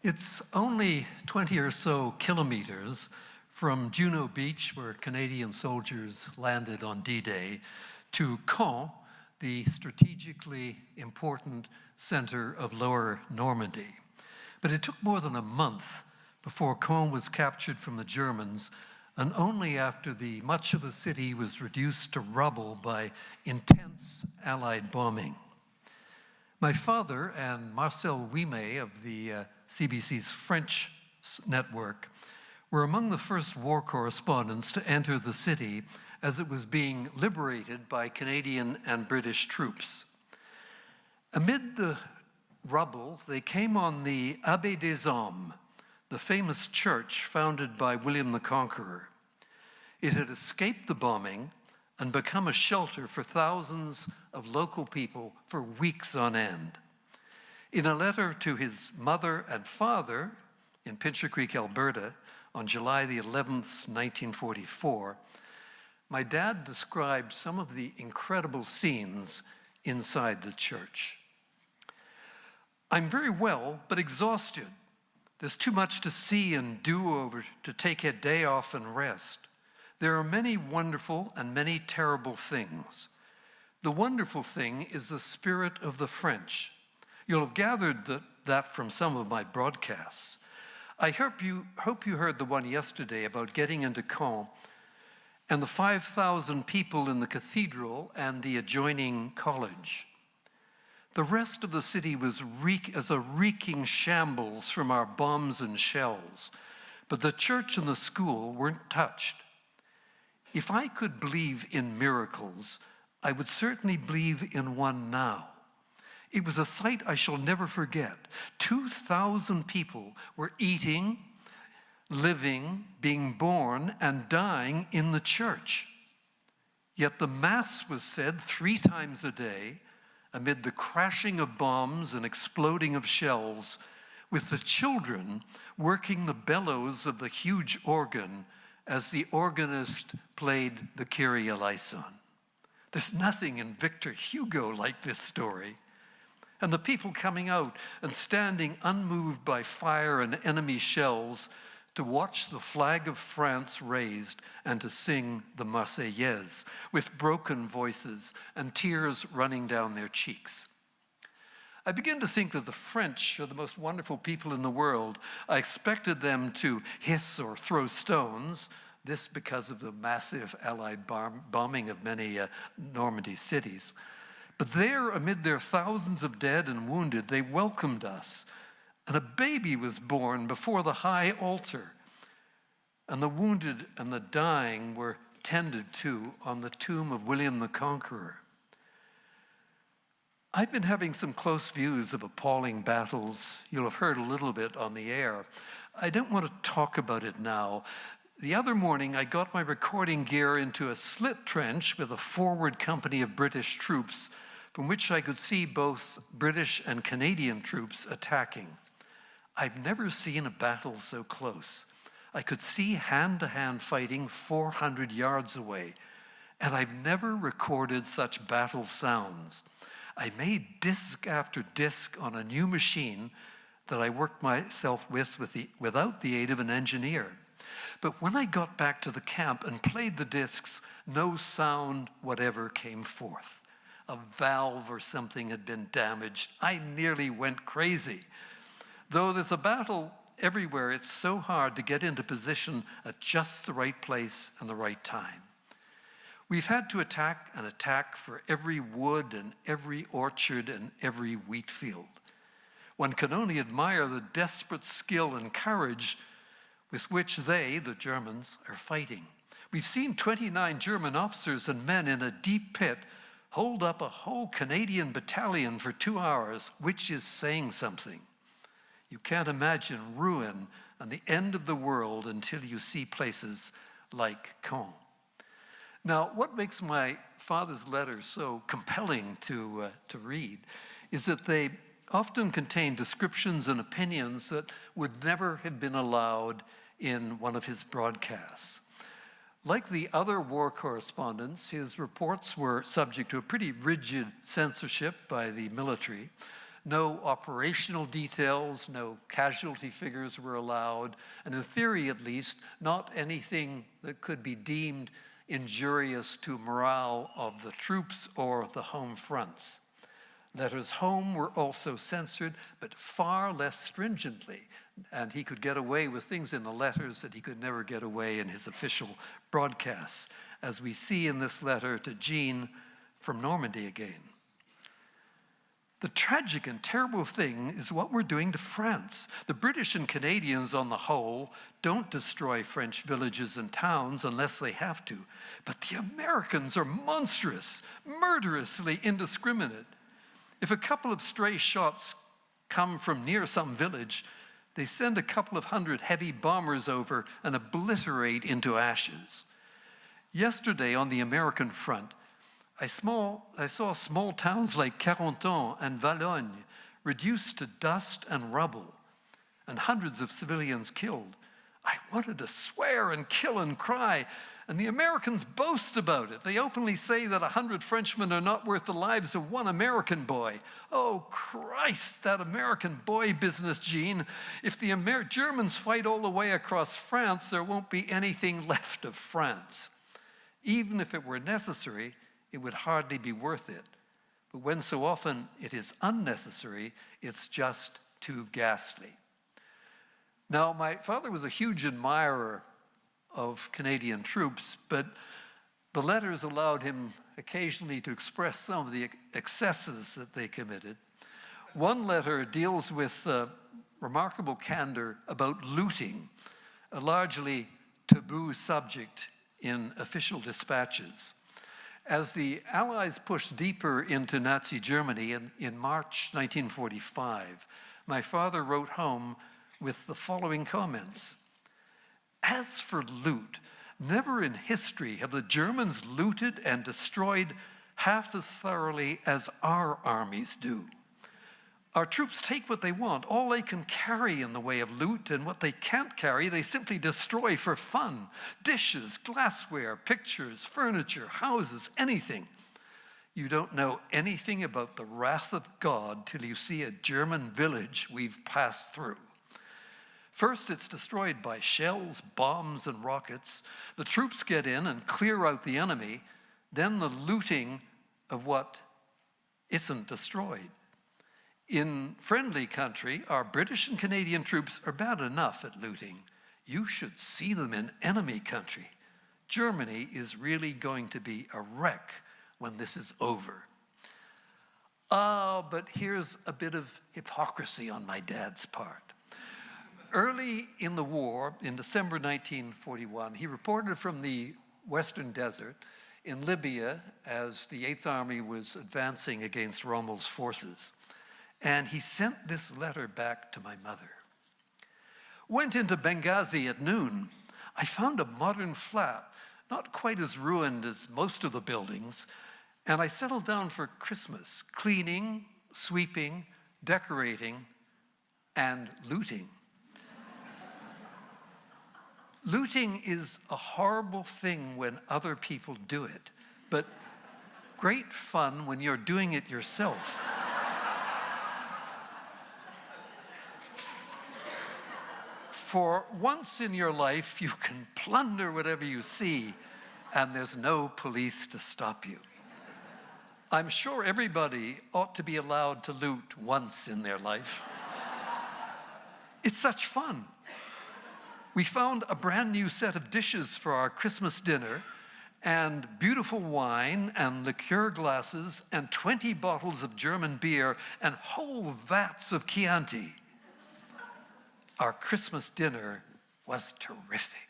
It's only 20 or so kilometers from Juno Beach, where Canadian soldiers landed on D-Day, to Caen, the strategically important center of Lower Normandy. But it took more than a month before Caen was captured from the Germans, and only after much of the city was reduced to rubble by intense Allied bombing. My father and Marcel Ouimet of the CBC's French network were among the first war correspondents to enter the city as it was being liberated by Canadian and British troops. Amid the rubble, they came on the Abbé des Hommes, the famous church founded by William the Conqueror. It had escaped the bombing and become a shelter for thousands of local people for weeks on end. In a letter to his mother and father in Pincher Creek, Alberta, on July the 11th, 1944, my dad described some of the incredible scenes inside the church. I'm very well, but exhausted. There's too much to see and do over to take a day off and rest. There are many wonderful and many terrible things. The wonderful thing is the spirit of the French. You'll have gathered that from some of my broadcasts. I hope you heard the one yesterday about getting into Caen and the 5,000 people in the cathedral and the adjoining college. The rest of the city was as a reeking shambles from our bombs and shells, but the church and the school weren't touched. If I could believe in miracles, I would certainly believe in one now. It was a sight I shall never forget. 2,000 people were eating, living, being born, and dying in the church. Yet the Mass was said 3 times a day amid the crashing of bombs and exploding of shells, with the children working the bellows of the huge organ as the organist played the Kyrie eleison. There's nothing in Victor Hugo like this story. And the people coming out and standing unmoved by fire and enemy shells to watch the flag of France raised and to sing the Marseillaise with broken voices and tears running down their cheeks. I begin to think that the French are the most wonderful people in the world. I expected them to hiss or throw stones, this because of the massive Allied bombing of many Normandy cities. But there, amid their thousands of dead and wounded, they welcomed us. And a baby was born before the high altar. And the wounded and the dying were tended to on the tomb of William the Conqueror. I've been having some close views of appalling battles. You'll have heard a little bit on the air. I don't want to talk about it now. The other morning, I got my recording gear into a slit trench with a forward company of British troops, from which I could see both British and Canadian troops attacking. I've never seen a battle so close. I could see hand-to-hand fighting 400 yards away, and I've never recorded such battle sounds. I made disc after disc on a new machine that I worked myself without the aid of an engineer. But when I got back to the camp and played the discs, no sound whatever came forth. A valve or something had been damaged. I nearly went crazy. Though there's a battle everywhere, it's so hard to get into position at just the right place and the right time. We've had to attack and attack for every wood and every orchard and every wheat field. One can only admire the desperate skill and courage with which they, the Germans, are fighting. We've seen 29 German officers and men in a deep pit hold up a whole Canadian battalion for 2 hours, which is saying something. You can't imagine ruin and the end of the world until you see places like Caen. Now, what makes my father's letters so compelling to read is that they often contain descriptions and opinions that would never have been allowed in one of his broadcasts. Like the other war correspondents, his reports were subject to a pretty rigid censorship by the military, No operational details, no casualty figures were allowed, and in theory at least, not anything that could be deemed injurious to morale of the troops or the home fronts. Letters home were also censored, but far less stringently, and he could get away with things in the letters that he could never get away in his official broadcasts, as we see in this letter to Jean from Normandy again. The tragic and terrible thing is what we're doing to France. The British and Canadians, on the whole, don't destroy French villages and towns unless they have to. But the Americans are monstrous, murderously indiscriminate. If a couple of stray shots come from near some village, they send a couple of hundred heavy bombers over and obliterate into ashes. Yesterday on the American front, I saw small towns like Carentan and Valognes reduced to dust and rubble, and hundreds of civilians killed. I wanted to swear and kill and cry, and the Americans boast about it. They openly say that 100 Frenchmen are not worth the lives of one American boy. Oh, Christ, that American boy business, Jean. If the Germans fight all the way across France, there won't be anything left of France. Even if it were necessary, it would hardly be worth it. But when so often it is unnecessary, it's just too ghastly. Now, my father was a huge admirer of Canadian troops, but the letters allowed him occasionally to express some of the excesses that they committed. One letter deals with remarkable candor about looting, a largely taboo subject in official dispatches. As the Allies pushed deeper into Nazi Germany in March 1945, my father wrote home with the following comments. As for loot, never in history have the Germans looted and destroyed half as thoroughly as our armies do. Our troops take what they want, all they can carry in the way of loot, and what they can't carry, they simply destroy for fun. Dishes, glassware, pictures, furniture, houses, anything. You don't know anything about the wrath of God till you see a German village we've passed through. First, it's destroyed by shells, bombs, and rockets. The troops get in and clear out the enemy. Then the looting of what isn't destroyed. In friendly country, our British and Canadian troops are bad enough at looting. You should see them in enemy country. Germany is really going to be a wreck when this is over. But here's a bit of hypocrisy on my dad's part. Early in the war, in December 1941, he reported from the Western Desert in Libya as the 8th Army was advancing against Rommel's forces. And he sent this letter back to my mother. Went into Benghazi at noon. I found a modern flat, not quite as ruined as most of the buildings, and I settled down for Christmas, cleaning, sweeping, decorating, and looting. Looting is a horrible thing when other people do it, but great fun when you're doing it yourself. For once in your life, you can plunder whatever you see, and there's no police to stop you. I'm sure everybody ought to be allowed to loot once in their life. It's such fun. We found a brand new set of dishes for our Christmas dinner, and beautiful wine and liqueur glasses and 20 bottles of German beer and whole vats of Chianti. Our Christmas dinner was terrific.